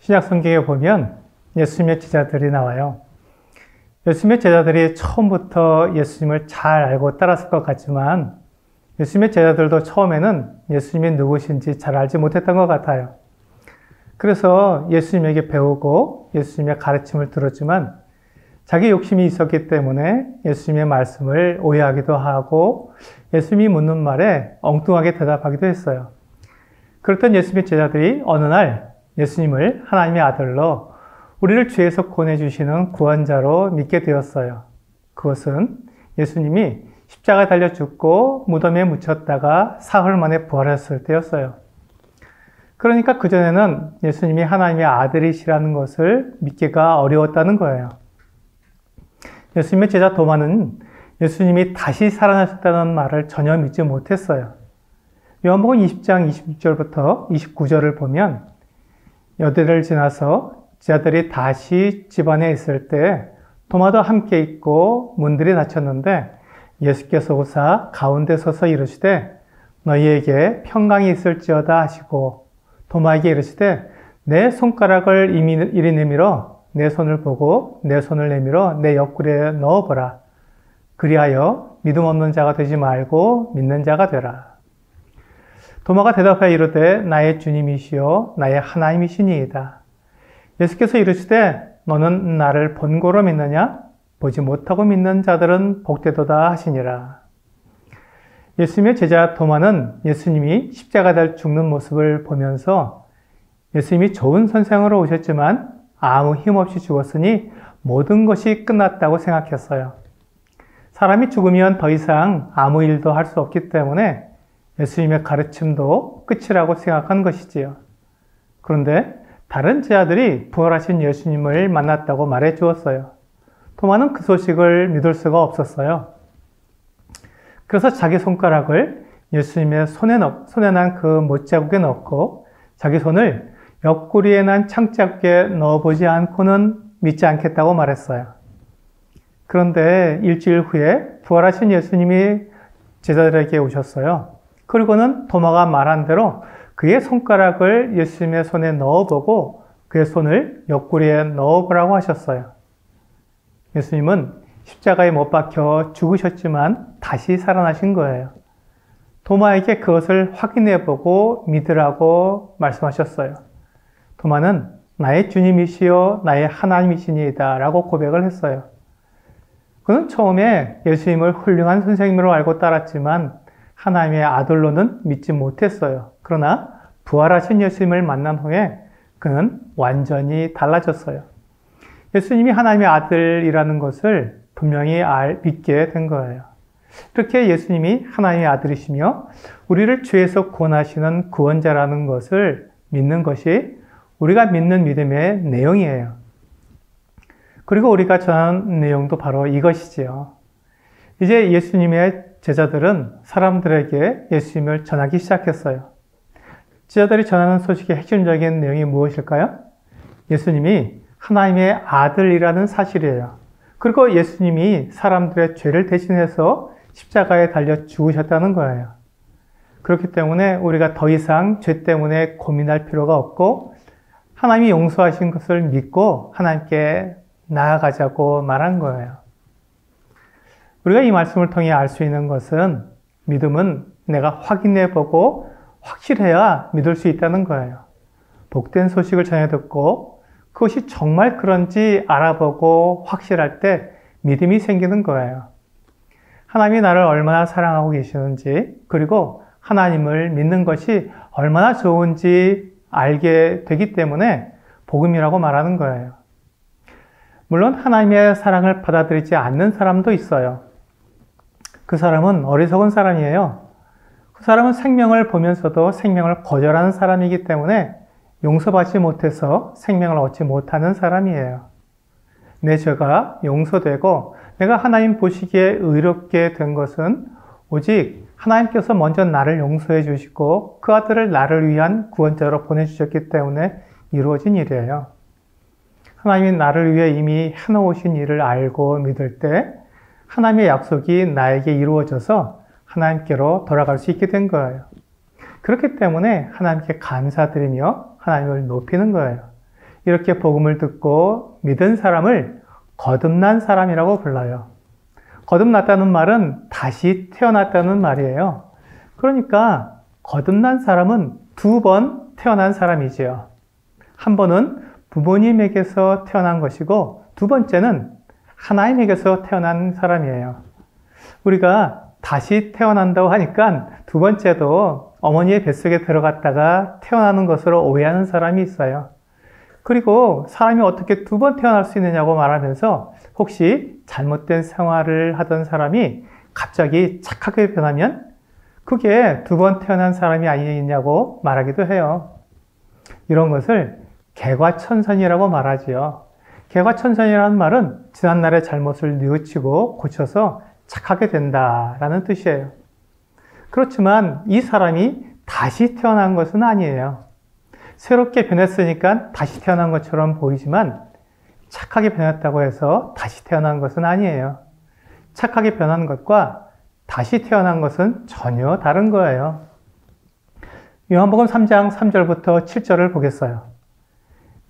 신약 성경에 보면 예수님의 제자들이 나와요. 예수님의 제자들이 처음부터 예수님을 잘 알고 따랐을 것 같지만 예수님의 제자들도 처음에는 예수님이 누구신지 잘 알지 못했던 것 같아요. 그래서 예수님에게 배우고 예수님의 가르침을 들었지만 자기 욕심이 있었기 때문에 예수님의 말씀을 오해하기도 하고 예수님이 묻는 말에 엉뚱하게 대답하기도 했어요. 그렇던 예수님의 제자들이 어느 날 예수님을 하나님의 아들로 우리를 죄에서 구원해주시는 구원자로 믿게 되었어요. 그것은 예수님이 십자가에 달려 죽고 무덤에 묻혔다가 사흘 만에 부활했을 때였어요. 그러니까 그전에는 예수님이 하나님의 아들이시라는 것을 믿기가 어려웠다는 거예요. 예수님의 제자 도마는 예수님이 다시 살아나셨다는 말을 전혀 믿지 못했어요. 요한복음 20장 26절부터 29절을 보면 여대를 지나서 제자들이 다시 집 안에 있을 때 도마도 함께 있고 문들이 닫혔는데 예수께서 오사 가운데 서서 이르시되 너희에게 평강이 있을지어다 하시고 도마에게 이르시되 내 손가락을 이리 내밀어 내 손을 보고 내 손을 내밀어 내 옆구리에 넣어보라. 그리하여 믿음 없는 자가 되지 말고 믿는 자가 되라. 도마가 대답하여 이르되 나의 주님이시요 나의 하나님이시니이다. 예수께서 이르시되 너는 나를 본고로 믿느냐? 보지 못하고 믿는 자들은 복되도다 하시니라. 예수님의 제자 도마는 예수님이 십자가에 달려 죽는 모습을 보면서 예수님이 좋은 선생으로 오셨지만 아무 힘없이 죽었으니 모든 것이 끝났다고 생각했어요. 사람이 죽으면 더 이상 아무 일도 할 수 없기 때문에 예수님의 가르침도 끝이라고 생각한 것이지요. 그런데 다른 제자들이 부활하신 예수님을 만났다고 말해 주었어요. 도마는 그 소식을 믿을 수가 없었어요. 그래서 자기 손가락을 예수님의 손에 난 그 못자국에 넣고 자기 손을 옆구리에 난 창자국에 넣어보지 않고는 믿지 않겠다고 말했어요. 그런데 일주일 후에 부활하신 예수님이 제자들에게 오셨어요. 그리고는 도마가 말한 대로 그의 손가락을 예수님의 손에 넣어보고 그의 손을 옆구리에 넣어보라고 하셨어요. 예수님은 십자가에 못 박혀 죽으셨지만 다시 살아나신 거예요. 도마에게 그것을 확인해보고 믿으라고 말씀하셨어요. 도마는 나의 주님이시요 나의 하나님이시니이다 라고 고백을 했어요. 그는 처음에 예수님을 훌륭한 선생님으로 알고 따랐지만 하나님의 아들로는 믿지 못했어요. 그러나 부활하신 예수님을 만난 후에 그는 완전히 달라졌어요. 예수님이 하나님의 아들이라는 것을 분명히 믿게 된 거예요. 이렇게 예수님이 하나님의 아들이시며 우리를 죄에서 구원하시는 구원자라는 것을 믿는 것이 우리가 믿는 믿음의 내용이에요. 그리고 우리가 전하는 내용도 바로 이것이지요. 이제 예수님의 제자들은 사람들에게 예수님을 전하기 시작했어요. 제자들이 전하는 소식의 핵심적인 내용이 무엇일까요? 예수님이 하나님의 아들이라는 사실이에요. 그리고 예수님이 사람들의 죄를 대신해서 십자가에 달려 죽으셨다는 거예요. 그렇기 때문에 우리가 더 이상 죄 때문에 고민할 필요가 없고 하나님이 용서하신 것을 믿고 하나님께 나아가자고 말한 거예요. 우리가 이 말씀을 통해 알 수 있는 것은 믿음은 내가 확인해보고 확실해야 믿을 수 있다는 거예요. 복된 소식을 전해 듣고 그것이 정말 그런지 알아보고 확실할 때 믿음이 생기는 거예요. 하나님이 나를 얼마나 사랑하고 계시는지 그리고 하나님을 믿는 것이 얼마나 좋은지 알게 되기 때문에 복음이라고 말하는 거예요. 물론 하나님의 사랑을 받아들이지 않는 사람도 있어요. 그 사람은 어리석은 사람이에요. 그 사람은 생명을 보면서도 생명을 거절하는 사람이기 때문에 용서받지 못해서 생명을 얻지 못하는 사람이에요. 내 죄가 용서되고 내가 하나님 보시기에 의롭게 된 것은 오직 하나님께서 먼저 나를 용서해 주시고 그 아들을 나를 위한 구원자로 보내주셨기 때문에 이루어진 일이에요. 하나님이 나를 위해 이미 해놓으신 일을 알고 믿을 때 하나님의 약속이 나에게 이루어져서 하나님께로 돌아갈 수 있게 된 거예요. 그렇기 때문에 하나님께 감사드리며 하나님을 높이는 거예요. 이렇게 복음을 듣고 믿은 사람을 거듭난 사람이라고 불러요. 거듭났다는 말은 다시 태어났다는 말이에요. 그러니까 거듭난 사람은 2번 태어난 사람이지요. 한 번은 부모님에게서 태어난 것이고 두 번째는 하나님에게서 태어난 사람이에요. 우리가 다시 태어난다고 하니까 두 번째도 어머니의 뱃속에 들어갔다가 태어나는 것으로 오해하는 사람이 있어요. 그리고 사람이 어떻게 2번 태어날 수 있느냐고 말하면서 혹시 잘못된 생활을 하던 사람이 갑자기 착하게 변하면 그게 2번 태어난 사람이 아니냐고 말하기도 해요. 이런 것을 개과천선이라고 말하지요. 개과천선이라는 말은 지난날의 잘못을 뉘우치고 고쳐서 착하게 된다라는 뜻이에요. 그렇지만 이 사람이 다시 태어난 것은 아니에요. 새롭게 변했으니까 다시 태어난 것처럼 보이지만 착하게 변했다고 해서 다시 태어난 것은 아니에요. 착하게 변한 것과 다시 태어난 것은 전혀 다른 거예요. 요한복음 3장 3절부터 7절을 보겠어요.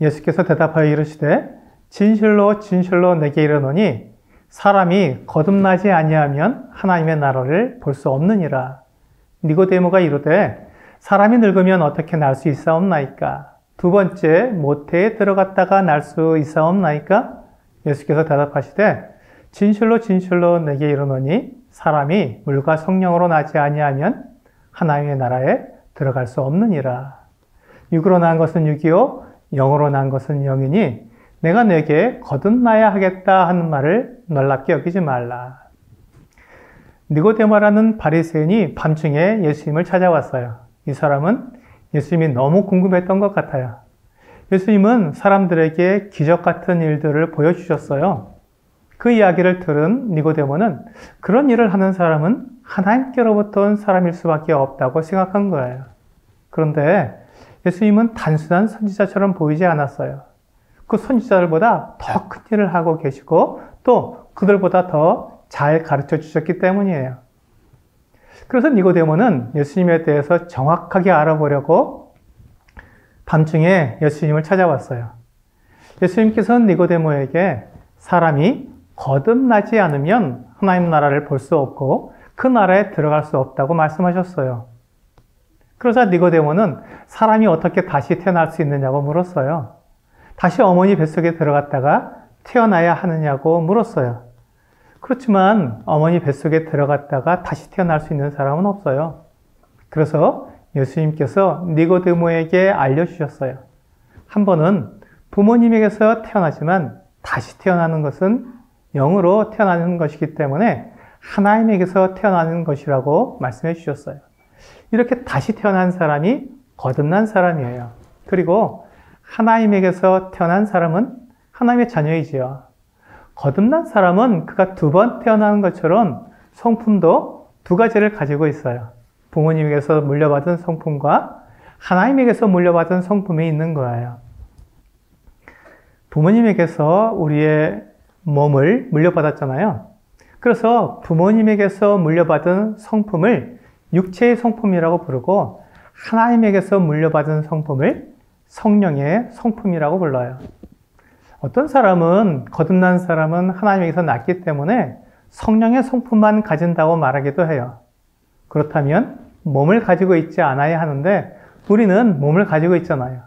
예수께서 대답하여 이르시되 진실로 진실로 내게 이르노니 사람이 거듭나지 아니하면 하나님의 나라를 볼 수 없느니라. 니고데모가 이르되 사람이 늙으면 어떻게 날 수 있사옵나이까? 두 번째 모태에 들어갔다가 날 수 있사옵나이까? 예수께서 대답하시되 진실로 진실로 내게 이르노니 사람이 물과 성령으로 나지 아니하면 하나님의 나라에 들어갈 수 없느니라. 육으로 난 것은 육이요 영으로 난 것은 영이니 내가 내게 거듭나야 하겠다 하는 말을 놀랍게 여기지 말라. 니고데모라는 바리새인이 밤중에 예수님을 찾아왔어요. 이 사람은 예수님이 너무 궁금했던 것 같아요. 예수님은 사람들에게 기적 같은 일들을 보여주셨어요. 그 이야기를 들은 니고데모는 그런 일을 하는 사람은 하나님께로부터 온 사람일 수밖에 없다고 생각한 거예요. 그런데 예수님은 단순한 선지자처럼 보이지 않았어요. 그 선지자들보다 더 큰 일을 하고 계시고 또 그들보다 더 잘 가르쳐 주셨기 때문이에요. 그래서 니고데모는 예수님에 대해서 정확하게 알아보려고 밤중에 예수님을 찾아왔어요. 예수님께서는 니고데모에게 사람이 거듭나지 않으면 하나님 나라를 볼 수 없고 그 나라에 들어갈 수 없다고 말씀하셨어요. 그러자 니고데모는 사람이 어떻게 다시 태어날 수 있느냐고 물었어요. 다시 어머니 뱃속에 들어갔다가 태어나야 하느냐고 물었어요. 그렇지만 어머니 뱃속에 들어갔다가 다시 태어날 수 있는 사람은 없어요. 그래서 예수님께서 니고데모에게 알려주셨어요. 한 번은 부모님에게서 태어나지만 다시 태어나는 것은 영으로 태어나는 것이기 때문에 하나님에게서 태어나는 것이라고 말씀해 주셨어요. 이렇게 다시 태어난 사람이 거듭난 사람이에요. 그리고 하나님에게서 태어난 사람은 하나님의 자녀이지요. 거듭난 사람은 그가 2번 태어나는 것처럼 성품도 2가지를 가지고 있어요. 부모님에게서 물려받은 성품과 하나님에게서 물려받은 성품이 있는 거예요. 부모님에게서 우리의 몸을 물려받았잖아요. 그래서 부모님에게서 물려받은 성품을 육체의 성품이라고 부르고 하나님에게서 물려받은 성품을 성령의 성품이라고 불러요. 어떤 사람은 거듭난 사람은 하나님에게서 났기 때문에 성령의 성품만 가진다고 말하기도 해요. 그렇다면 몸을 가지고 있지 않아야 하는데 우리는 몸을 가지고 있잖아요.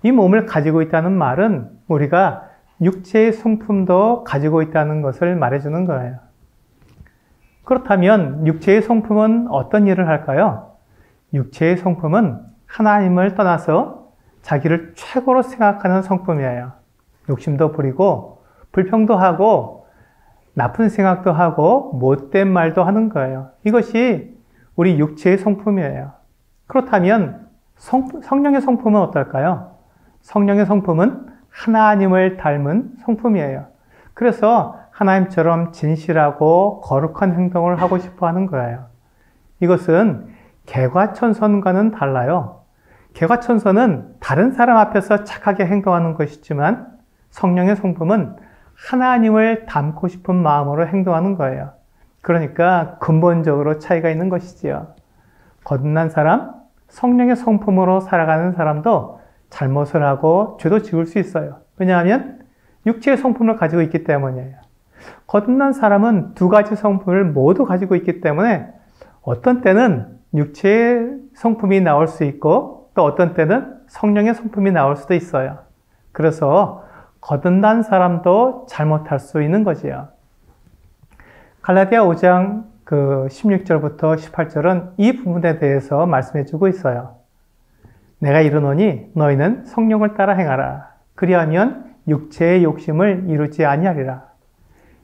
이 몸을 가지고 있다는 말은 우리가 육체의 성품도 가지고 있다는 것을 말해주는 거예요. 그렇다면 육체의 성품은 어떤 일을 할까요? 육체의 성품은 하나님을 떠나서 자기를 최고로 생각하는 성품이에요. 욕심도 부리고 불평도 하고 나쁜 생각도 하고 못된 말도 하는 거예요. 이것이 우리 육체의 성품이에요. 그렇다면 성령의 성품은 어떨까요? 성령의 성품은 하나님을 닮은 성품이에요. 그래서 하나님처럼 진실하고 거룩한 행동을 하고 싶어 하는 거예요. 이것은 개과천선과는 달라요. 개과천선은 다른 사람 앞에서 착하게 행동하는 것이지만 성령의 성품은 하나님을 닮고 싶은 마음으로 행동하는 거예요. 그러니까 근본적으로 차이가 있는 것이지요. 거듭난 사람, 성령의 성품으로 살아가는 사람도 잘못을 하고 죄도 지을 수 있어요. 왜냐하면 육체의 성품을 가지고 있기 때문이에요. 거듭난 사람은 두 가지 성품을 모두 가지고 있기 때문에 어떤 때는 육체의 성품이 나올 수 있고 또 어떤 때는 성령의 성품이 나올 수도 있어요. 그래서 거듭난 사람도 잘못할 수 있는 거지요. 갈라디아 5장 16절부터 18절은 이 부분에 대해서 말씀해 주고 있어요. 내가 이르노니 너희는 성령을 따라 행하라. 그리하면 육체의 욕심을 이루지 아니하리라.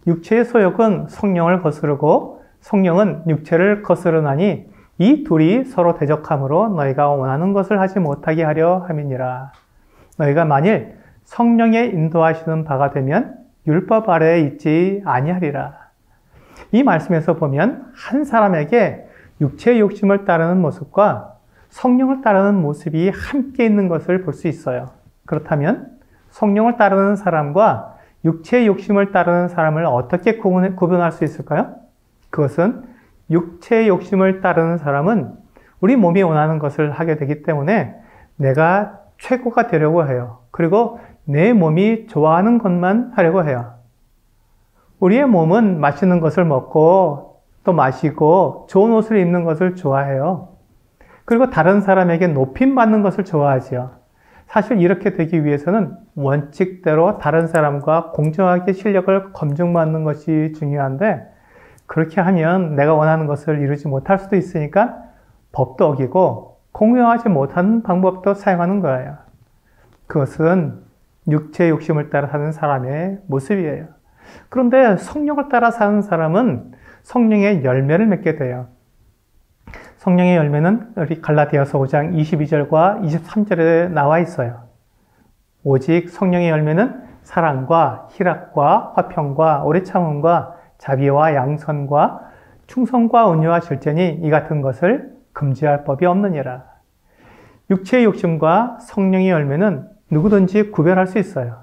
육체의 소욕은 성령을 거스르고 성령은 육체를 거스르나니 이 둘이 서로 대적함으로 너희가 원하는 것을 하지 못하게 하려 함이니라. 너희가 만일 성령의 인도하시는 바가 되면 율법 아래에 있지 아니하리라. 이 말씀에서 보면 한 사람에게 육체의 욕심을 따르는 모습과 성령을 따르는 모습이 함께 있는 것을 볼 수 있어요. 그렇다면 성령을 따르는 사람과 육체의 욕심을 따르는 사람을 어떻게 구분할 수 있을까요? 그것은 육체의 욕심을 따르는 사람은 우리 몸이 원하는 것을 하게 되기 때문에 내가 최고가 되려고 해요. 그리고 내 몸이 좋아하는 것만 하려고 해요. 우리의 몸은 맛있는 것을 먹고 또 마시고 좋은 옷을 입는 것을 좋아해요. 그리고 다른 사람에게 높임받는 것을 좋아하지요. 사실 이렇게 되기 위해서는 원칙대로 다른 사람과 공정하게 실력을 검증받는 것이 중요한데 그렇게 하면 내가 원하는 것을 이루지 못할 수도 있으니까 법도 어기고 공평하지 못한 방법도 사용하는 거예요. 그것은 육체의 욕심을 따라 사는 사람의 모습이에요. 그런데 성령을 따라 사는 사람은 성령의 열매를 맺게 돼요. 성령의 열매는 우리 갈라디아서 5장 22절과 23절에 나와 있어요. 오직 성령의 열매는 사랑과 희락과 화평과 오래 참음과 자비와 양선과 충성과 온유와 절제니 이 같은 것을 금지할 법이 없느니라. 육체의 욕심과 성령의 열매는 누구든지 구별할 수 있어요.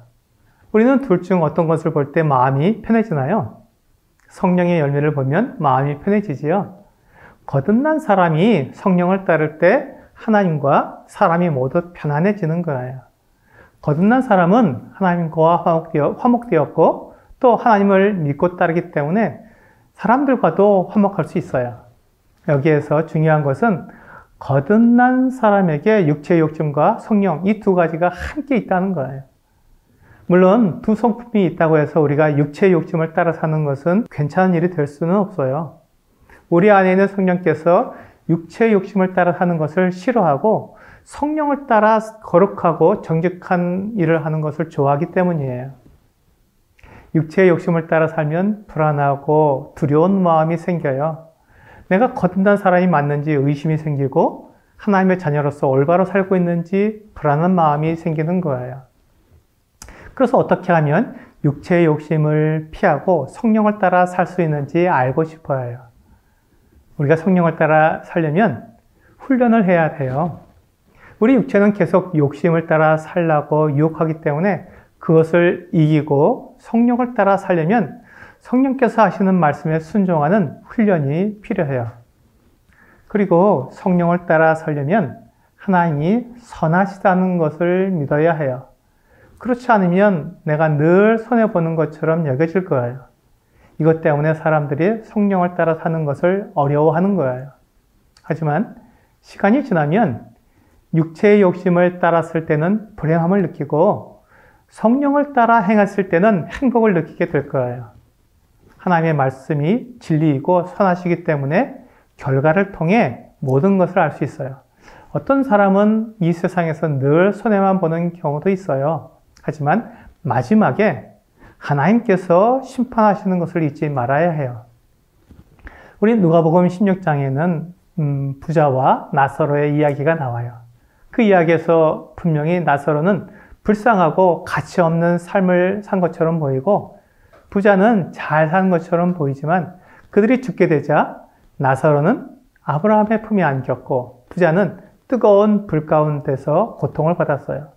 우리는 둘 중 어떤 것을 볼 때 마음이 편해지나요? 성령의 열매를 보면 마음이 편해지지요. 거듭난 사람이 성령을 따를 때 하나님과 사람이 모두 편안해지는 거예요. 거듭난 사람은 하나님과 화목되었고 또 하나님을 믿고 따르기 때문에 사람들과도 화목할 수 있어요. 여기에서 중요한 것은 거듭난 사람에게 육체의 욕심과 성령 이 두 가지가 함께 있다는 거예요. 물론 두 성품이 있다고 해서 우리가 육체의 욕심을 따라 사는 것은 괜찮은 일이 될 수는 없어요. 우리 안에 있는 성령께서 육체의 욕심을 따라 사는 것을 싫어하고 성령을 따라 거룩하고 정직한 일을 하는 것을 좋아하기 때문이에요. 육체의 욕심을 따라 살면 불안하고 두려운 마음이 생겨요. 내가 거듭난 사람이 맞는지 의심이 생기고 하나님의 자녀로서 올바로 살고 있는지 불안한 마음이 생기는 거예요. 그래서 어떻게 하면 육체의 욕심을 피하고 성령을 따라 살 수 있는지 알고 싶어 해요. 우리가 성령을 따라 살려면 훈련을 해야 돼요. 우리 육체는 계속 욕심을 따라 살라고 유혹하기 때문에 그것을 이기고 성령을 따라 살려면 성령께서 하시는 말씀에 순종하는 훈련이 필요해요. 그리고 성령을 따라 살려면 하나님이 선하시다는 것을 믿어야 해요. 그렇지 않으면 내가 늘 손해보는 것처럼 여겨질 거예요. 이것 때문에 사람들이 성령을 따라 사는 것을 어려워하는 거예요. 하지만 시간이 지나면 육체의 욕심을 따랐을 때는 불행함을 느끼고 성령을 따라 행했을 때는 행복을 느끼게 될 거예요. 하나님의 말씀이 진리이고 선하시기 때문에 결과를 통해 모든 것을 알 수 있어요. 어떤 사람은 이 세상에서 늘 손해만 보는 경우도 있어요. 하지만 마지막에 하나님께서 심판하시는 것을 잊지 말아야 해요. 우리 누가복음 16장에는 부자와 나사로의 이야기가 나와요. 그 이야기에서 분명히 나사로는 불쌍하고 가치 없는 삶을 산 것처럼 보이고 부자는 잘 산 것처럼 보이지만 그들이 죽게 되자 나사로는 아브라함의 품에 안겼고 부자는 뜨거운 불 가운데서 고통을 받았어요.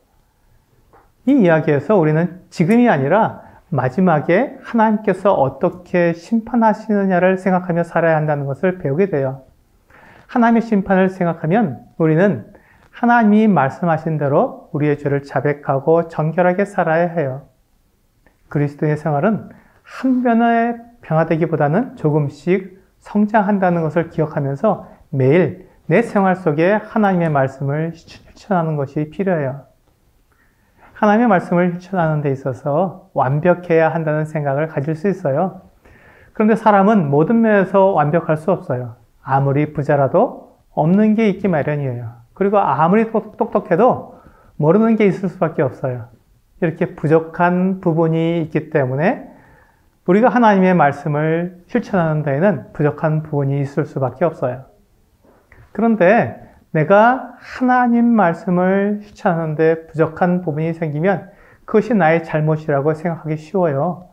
이 이야기에서 우리는 지금이 아니라 마지막에 하나님께서 어떻게 심판하시느냐를 생각하며 살아야 한다는 것을 배우게 돼요. 하나님의 심판을 생각하면 우리는 하나님이 말씀하신 대로 우리의 죄를 자백하고 정결하게 살아야 해요. 그리스도의 생활은 한 변화에 변화되기보다는 조금씩 성장한다는 것을 기억하면서 매일 내 생활 속에 하나님의 말씀을 실천하는 것이 필요해요. 하나님의 말씀을 실천하는 데 있어서 완벽해야 한다는 생각을 가질 수 있어요. 그런데 사람은 모든 면에서 완벽할 수 없어요. 아무리 부자라도 없는 게 있기 마련이에요. 그리고 아무리 똑똑해도 모르는 게 있을 수밖에 없어요. 이렇게 부족한 부분이 있기 때문에 우리가 하나님의 말씀을 실천하는 데에는 부족한 부분이 있을 수밖에 없어요. 그런데 내가 하나님 말씀을 실천하는 데 부족한 부분이 생기면 그것이 나의 잘못이라고 생각하기 쉬워요.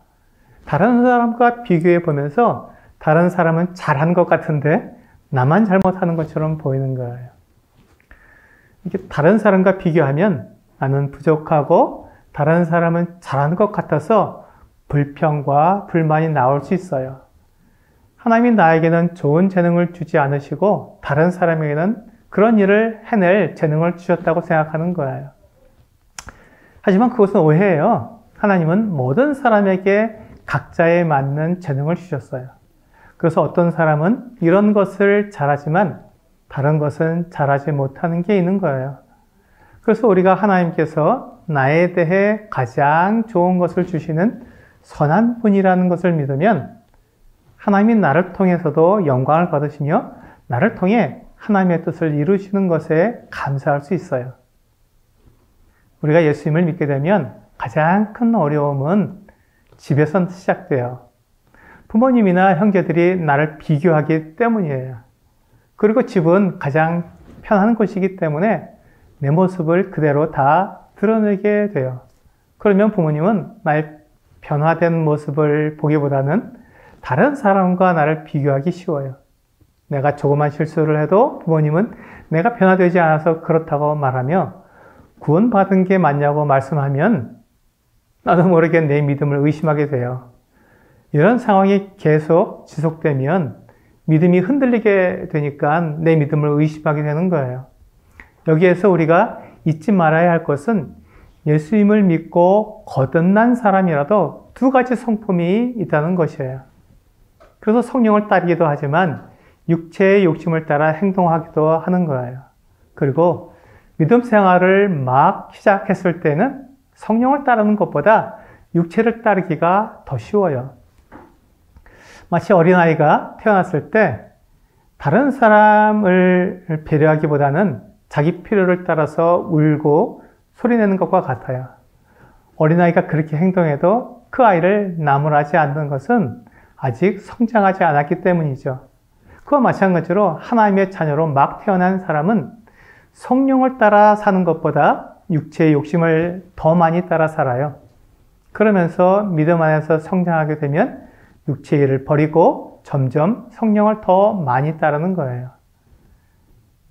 다른 사람과 비교해 보면서 다른 사람은 잘한 것 같은데 나만 잘못하는 것처럼 보이는 거예요. 이렇게 다른 사람과 비교하면 나는 부족하고 다른 사람은 잘한 것 같아서 불평과 불만이 나올 수 있어요. 하나님이 나에게는 좋은 재능을 주지 않으시고 다른 사람에게는 그런 일을 해낼 재능을 주셨다고 생각하는 거예요. 하지만 그것은 오해예요. 하나님은 모든 사람에게 각자에 맞는 재능을 주셨어요. 그래서 어떤 사람은 이런 것을 잘하지만 다른 것은 잘하지 못하는 게 있는 거예요. 그래서 우리가 하나님께서 나에 대해 가장 좋은 것을 주시는 선한 분이라는 것을 믿으면 하나님이 나를 통해서도 영광을 받으시며 나를 통해 하나님의 뜻을 이루시는 것에 감사할 수 있어요. 우리가 예수님을 믿게 되면 가장 큰 어려움은 집에서 시작돼요. 부모님이나 형제들이 나를 비교하기 때문이에요. 그리고 집은 가장 편한 곳이기 때문에 내 모습을 그대로 다 드러내게 돼요. 그러면 부모님은 나의 변화된 모습을 보기보다는 다른 사람과 나를 비교하기 쉬워요. 내가 조그만 실수를 해도 부모님은 내가 변화되지 않아서 그렇다고 말하며 구원받은 게 맞냐고 말씀하면 나도 모르게 내 믿음을 의심하게 돼요. 이런 상황이 계속 지속되면 믿음이 흔들리게 되니까 내 믿음을 의심하게 되는 거예요. 여기에서 우리가 잊지 말아야 할 것은 예수님을 믿고 거듭난 사람이라도 두 가지 성품이 있다는 것이에요. 그래서 성령을 따르기도 하지만 육체의 욕심을 따라 행동하기도 하는 거예요. 그리고 믿음 생활을 막 시작했을 때는 성령을 따르는 것보다 육체를 따르기가 더 쉬워요. 마치 어린아이가 태어났을 때 다른 사람을 배려하기보다는 자기 필요를 따라서 울고 소리내는 것과 같아요. 어린아이가 그렇게 행동해도 그 아이를 나무라지 않는 것은 아직 성장하지 않았기 때문이죠. 그와 마찬가지로 하나님의 자녀로 막 태어난 사람은 성령을 따라 사는 것보다 육체의 욕심을 더 많이 따라 살아요. 그러면서 믿음 안에서 성장하게 되면 육체의 일을 버리고 점점 성령을 더 많이 따르는 거예요.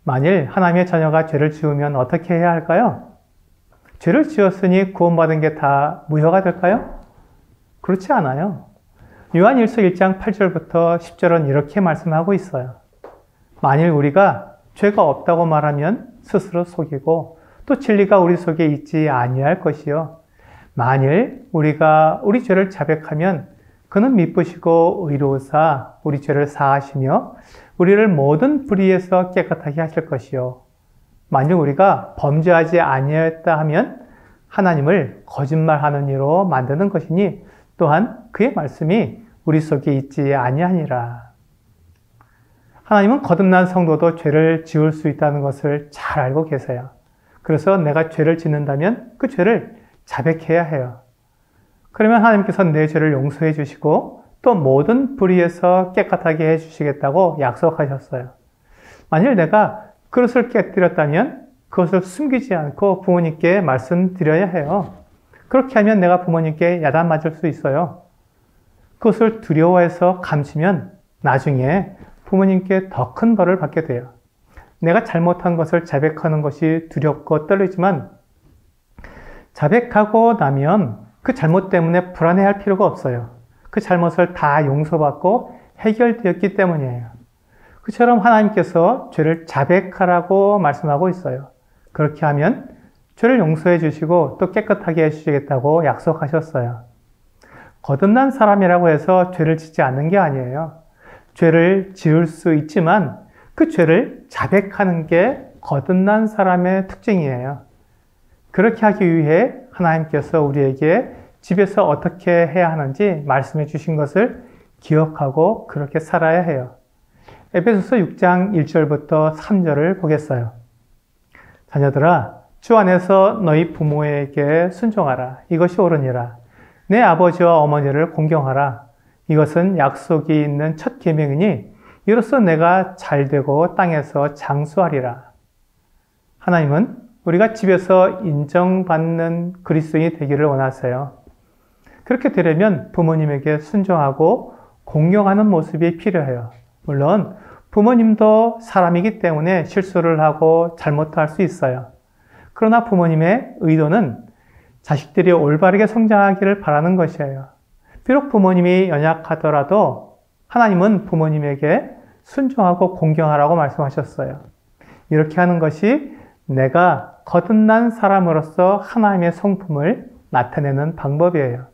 만일 하나님의 자녀가 죄를 지으면 어떻게 해야 할까요? 죄를 지었으니 구원받은 게 다 무효가 될까요? 그렇지 않아요. 요한 1서 1장 8절부터 10절은 이렇게 말씀하고 있어요. 만일 우리가 죄가 없다고 말하면 스스로 속이고 또 진리가 우리 속에 있지 아니할 것이요. 만일 우리가 우리 죄를 자백하면 그는 미쁘시고 의로우사 우리 죄를 사하시며 우리를 모든 불의에서 깨끗하게 하실 것이요. 만일 우리가 범죄하지 아니하였다 하면 하나님을 거짓말하는 이로 만드는 것이니 또한 그의 말씀이 우리 속에 있지 아니하니라. 하나님은 거듭난 성도도 죄를 지을 수 있다는 것을 잘 알고 계세요. 그래서 내가 죄를 짓는다면 그 죄를 자백해야 해요. 그러면 하나님께서 내 죄를 용서해 주시고 또 모든 불의에서 깨끗하게 해주시겠다고 약속하셨어요. 만일 내가 그릇을 깨뜨렸다면 그것을 숨기지 않고 부모님께 말씀드려야 해요. 그렇게 하면 내가 부모님께 야단 맞을 수 있어요. 그것을 두려워해서 감추면 나중에 부모님께 더 큰 벌을 받게 돼요. 내가 잘못한 것을 자백하는 것이 두렵고 떨리지만 자백하고 나면 그 잘못 때문에 불안해할 필요가 없어요. 그 잘못을 다 용서받고 해결되었기 때문이에요. 그처럼 하나님께서 죄를 자백하라고 말씀하고 있어요. 그렇게 하면 죄를 용서해 주시고 또 깨끗하게 해주시겠다고 약속하셨어요. 거듭난 사람이라고 해서 죄를 짓지 않는 게 아니에요. 죄를 지을 수 있지만 그 죄를 자백하는 게 거듭난 사람의 특징이에요. 그렇게 하기 위해 하나님께서 우리에게 집에서 어떻게 해야 하는지 말씀해 주신 것을 기억하고 그렇게 살아야 해요. 에베소서 6장 1절부터 3절을 보겠어요. 자녀들아, 주 안에서 너희 부모에게 순종하라. 이것이 옳으니라. 내 아버지와 어머니를 공경하라. 이것은 약속이 있는 첫 계명이니 이로써 내가 잘되고 땅에서 장수하리라. 하나님은 우리가 집에서 인정받는 그리스도인이 되기를 원하세요. 그렇게 되려면 부모님에게 순종하고 공경하는 모습이 필요해요. 물론 부모님도 사람이기 때문에 실수를 하고 잘못도 할 수 있어요. 그러나 부모님의 의도는 자식들이 올바르게 성장하기를 바라는 것이에요. 비록 부모님이 연약하더라도 하나님은 부모님에게 순종하고 공경하라고 말씀하셨어요. 이렇게 하는 것이 내가 거듭난 사람으로서 하나님의 성품을 나타내는 방법이에요.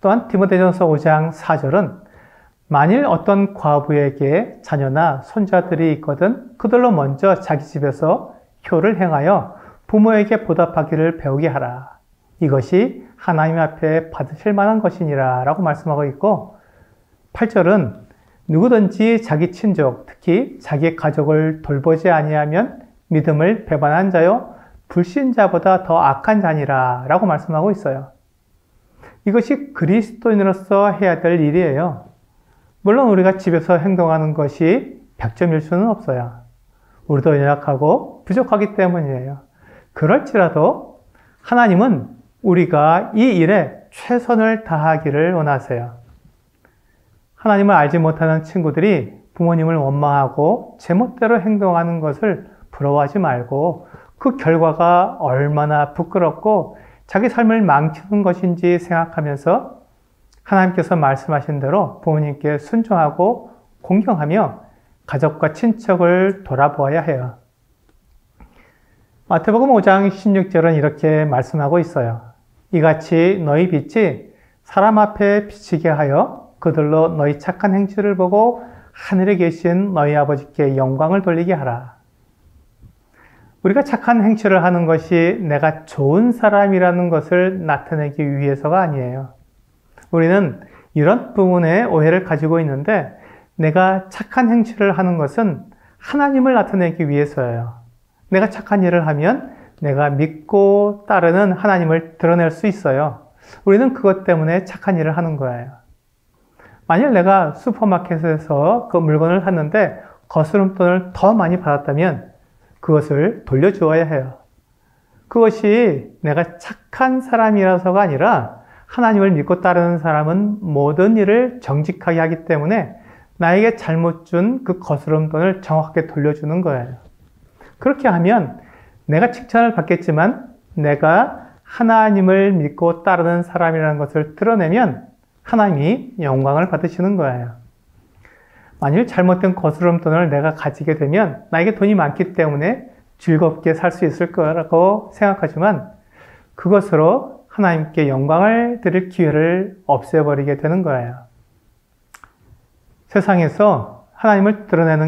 또한 디모데전서 5장 4절은 만일 어떤 과부에게 자녀나 손자들이 있거든 그들로 먼저 자기 집에서 효를 행하여 부모에게 보답하기를 배우게 하라. 이것이 하나님 앞에 받으실 만한 것이니라 라고 말씀하고 있고 8절은 누구든지 자기 친족, 특히 자기 가족을 돌보지 아니하면 믿음을 배반한 자요 불신자보다 더 악한 자니라 라고 말씀하고 있어요. 이것이 그리스도인으로서 해야 될 일이에요. 물론 우리가 집에서 행동하는 것이 100점일 수는 없어요. 우리도 연약하고 부족하기 때문이에요. 그럴지라도 하나님은 우리가 이 일에 최선을 다하기를 원하세요. 하나님을 알지 못하는 친구들이 부모님을 원망하고 제멋대로 행동하는 것을 부러워하지 말고 그 결과가 얼마나 부끄럽고 자기 삶을 망치는 것인지 생각하면서 하나님께서 말씀하신 대로 부모님께 순종하고 공경하며 가족과 친척을 돌아보아야 해요. 마태복음 5장 16절은 이렇게 말씀하고 있어요. 이같이 너희 빛이 사람 앞에 비치게 하여 그들로 너희 착한 행실을 보고 하늘에 계신 너희 아버지께 영광을 돌리게 하라. 우리가 착한 행실을 하는 것이 내가 좋은 사람이라는 것을 나타내기 위해서가 아니에요. 우리는 이런 부분에 오해를 가지고 있는데 내가 착한 행실을 하는 것은 하나님을 나타내기 위해서예요. 내가 착한 일을 하면 내가 믿고 따르는 하나님을 드러낼 수 있어요. 우리는 그것 때문에 착한 일을 하는 거예요. 만일 내가 슈퍼마켓에서 그 물건을 샀는데 거스름돈을 더 많이 받았다면 그것을 돌려주어야 해요. 그것이 내가 착한 사람이라서가 아니라 하나님을 믿고 따르는 사람은 모든 일을 정직하게 하기 때문에 나에게 잘못 준 그 거스름돈을 정확하게 돌려주는 거예요. 그렇게 하면 내가 칭찬을 받겠지만 내가 하나님을 믿고 따르는 사람이라는 것을 드러내면 하나님이 영광을 받으시는 거예요. 만일 잘못된 거스름돈을 내가 가지게 되면 나에게 돈이 많기 때문에 즐겁게 살 수 있을 거라고 생각하지만 그것으로 하나님께 영광을 드릴 기회를 없애버리게 되는 거예요. 세상에서 하나님을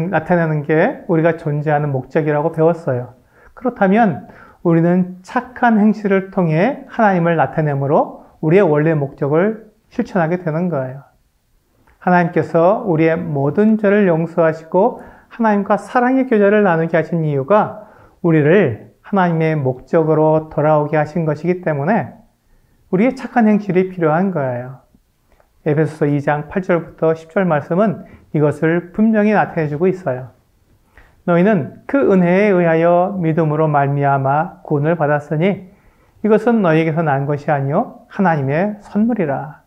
나타내는 게 우리가 존재하는 목적이라고 배웠어요. 그렇다면 우리는 착한 행실을 통해 하나님을 나타내므로 우리의 원래 목적을 실천하게 되는 거예요. 하나님께서 우리의 모든 죄를 용서하시고 하나님과 사랑의 교제를 나누게 하신 이유가 우리를 하나님의 목적으로 돌아오게 하신 것이기 때문에 우리의 착한 행실이 필요한 거예요. 에베소서 2장 8절부터 10절 말씀은 이것을 분명히 나타내주고 있어요. 너희는 그 은혜에 의하여 믿음으로 말미암아 구원을 받았으니 이것은 너희에게서 난 것이 아니요 하나님의 선물이라.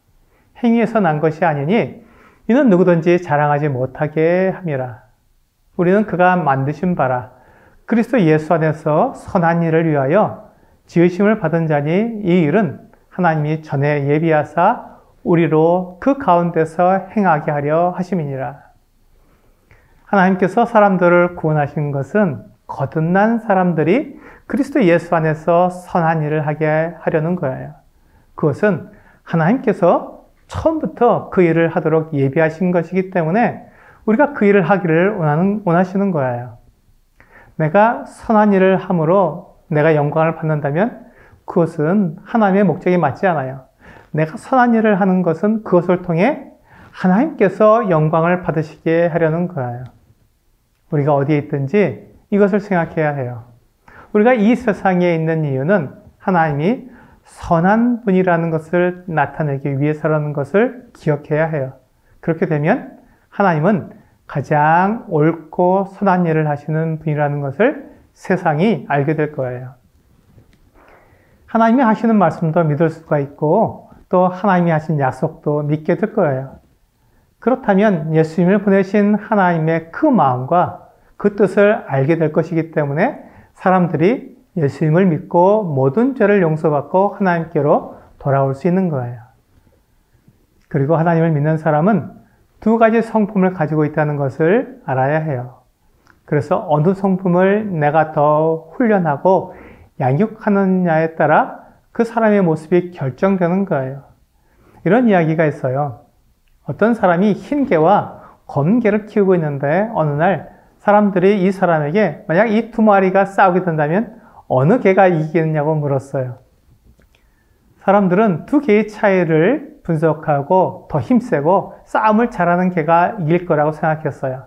행위에서 난 것이 아니니 이는 누구든지 자랑하지 못하게 함이라. 우리는 그가 만드신 바라 그리스도 예수 안에서 선한 일을 위하여 지으심을 받은 자니 이 일은 하나님이 전에 예비하사 우리로 그 가운데서 행하게 하려 하심이니라. 하나님께서 사람들을 구원하신 것은 거듭난 사람들이 그리스도 예수 안에서 선한 일을 하게 하려는 거예요. 그것은 하나님께서 처음부터 그 일을 하도록 예비하신 것이기 때문에 우리가 그 일을 하기를 원하시는 거예요. 내가 선한 일을 함으로 내가 영광을 받는다면 그것은 하나님의 목적이 맞지 않아요. 내가 선한 일을 하는 것은 그것을 통해 하나님께서 영광을 받으시게 하려는 거예요. 우리가 어디에 있든지 이것을 생각해야 해요. 우리가 이 세상에 있는 이유는 하나님이 선한 분이라는 것을 나타내기 위해서라는 것을 기억해야 해요. 그렇게 되면 하나님은 가장 옳고 선한 일을 하시는 분이라는 것을 세상이 알게 될 거예요. 하나님이 하시는 말씀도 믿을 수가 있고 또 하나님이 하신 약속도 믿게 될 거예요. 그렇다면 예수님을 보내신 하나님의 그 마음과 그 뜻을 알게 될 것이기 때문에 사람들이 예수님을 믿고 모든 죄를 용서받고 하나님께로 돌아올 수 있는 거예요. 그리고 하나님을 믿는 사람은 두 가지 성품을 가지고 있다는 것을 알아야 해요. 그래서 어느 성품을 내가 더 훈련하고 양육하느냐에 따라 그 사람의 모습이 결정되는 거예요. 이런 이야기가 있어요. 어떤 사람이 흰 개와 검은 개를 키우고 있는데 어느 날 사람들이 이 사람에게 만약 이 두 마리가 싸우게 된다면 어느 개가 이기겠냐고 물었어요. 사람들은 두 개의 차이를 분석하고 더 힘세고 싸움을 잘하는 개가 이길 거라고 생각했어요.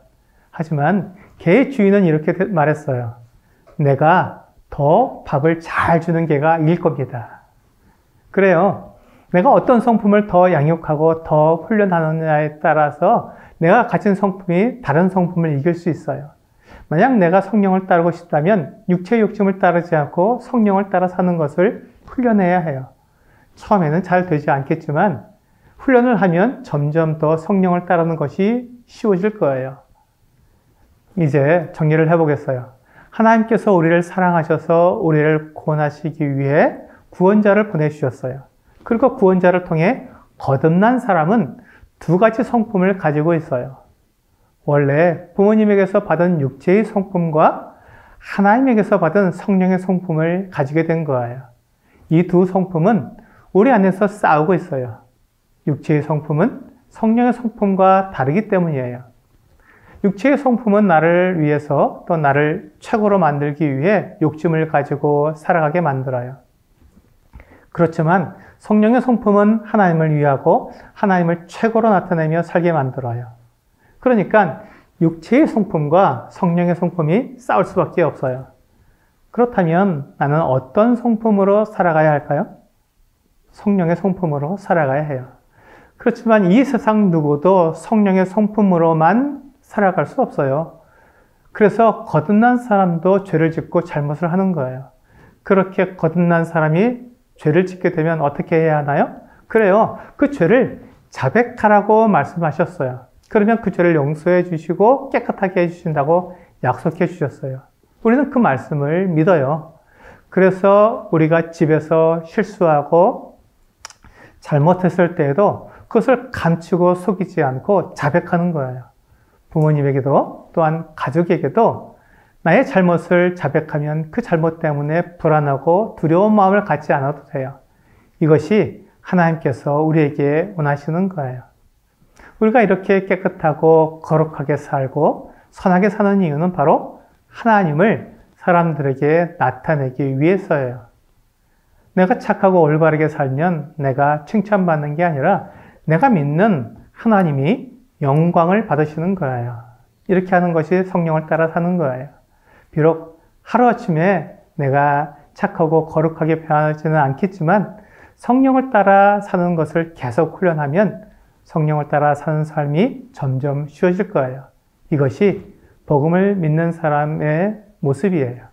하지만 개의 주인은 이렇게 말했어요. 내가 더 밥을 잘 주는 개가 이길 겁니다. 그래요. 내가 어떤 성품을 더 양육하고 더 훈련하느냐에 따라서 내가 가진 성품이 다른 성품을 이길 수 있어요. 만약 내가 성령을 따르고 싶다면 육체의 욕심을 따르지 않고 성령을 따라 사는 것을 훈련해야 해요. 처음에는 잘 되지 않겠지만 훈련을 하면 점점 더 성령을 따르는 것이 쉬워질 거예요. 이제 정리를 해보겠어요. 하나님께서 우리를 사랑하셔서 우리를 구원하시기 위해 구원자를 보내주셨어요. 그리고 구원자를 통해 거듭난 사람은 두 가지 성품을 가지고 있어요. 원래 부모님에게서 받은 육체의 성품과 하나님에게서 받은 성령의 성품을 가지게 된 거예요. 이 두 성품은 우리 안에서 싸우고 있어요. 육체의 성품은 성령의 성품과 다르기 때문이에요. 육체의 성품은 나를 위해서 또 나를 최고로 만들기 위해 욕심을 가지고 살아가게 만들어요. 그렇지만 성령의 성품은 하나님을 위하고 하나님을 최고로 나타내며 살게 만들어요. 그러니까 육체의 성품과 성령의 성품이 싸울 수밖에 없어요. 그렇다면 나는 어떤 성품으로 살아가야 할까요? 성령의 성품으로 살아가야 해요. 그렇지만 이 세상 누구도 성령의 성품으로만 살아갈 수 없어요. 그래서 거듭난 사람도 죄를 짓고 잘못을 하는 거예요. 그렇게 거듭난 사람이 죄를 짓게 되면 어떻게 해야 하나요? 그래요. 그 죄를 자백하라고 말씀하셨어요. 그러면 그 죄를 용서해 주시고 깨끗하게 해주신다고 약속해 주셨어요. 우리는 그 말씀을 믿어요. 그래서 우리가 집에서 실수하고 잘못했을 때에도 그것을 감추고 속이지 않고 자백하는 거예요. 부모님에게도 또한 가족에게도 나의 잘못을 자백하면 그 잘못 때문에 불안하고 두려운 마음을 갖지 않아도 돼요. 이것이 하나님께서 우리에게 원하시는 거예요. 우리가 이렇게 깨끗하고 거룩하게 살고 선하게 사는 이유는 바로 하나님을 사람들에게 나타내기 위해서예요. 내가 착하고 올바르게 살면 내가 칭찬받는 게 아니라 내가 믿는 하나님이 영광을 받으시는 거예요. 이렇게 하는 것이 성령을 따라 사는 거예요. 비록 하루아침에 내가 착하고 거룩하게 변하지는 않겠지만 성령을 따라 사는 것을 계속 훈련하면 성령을 따라 사는 삶이 점점 쉬워질 거예요. 이것이 복음을 믿는 사람의 모습이에요.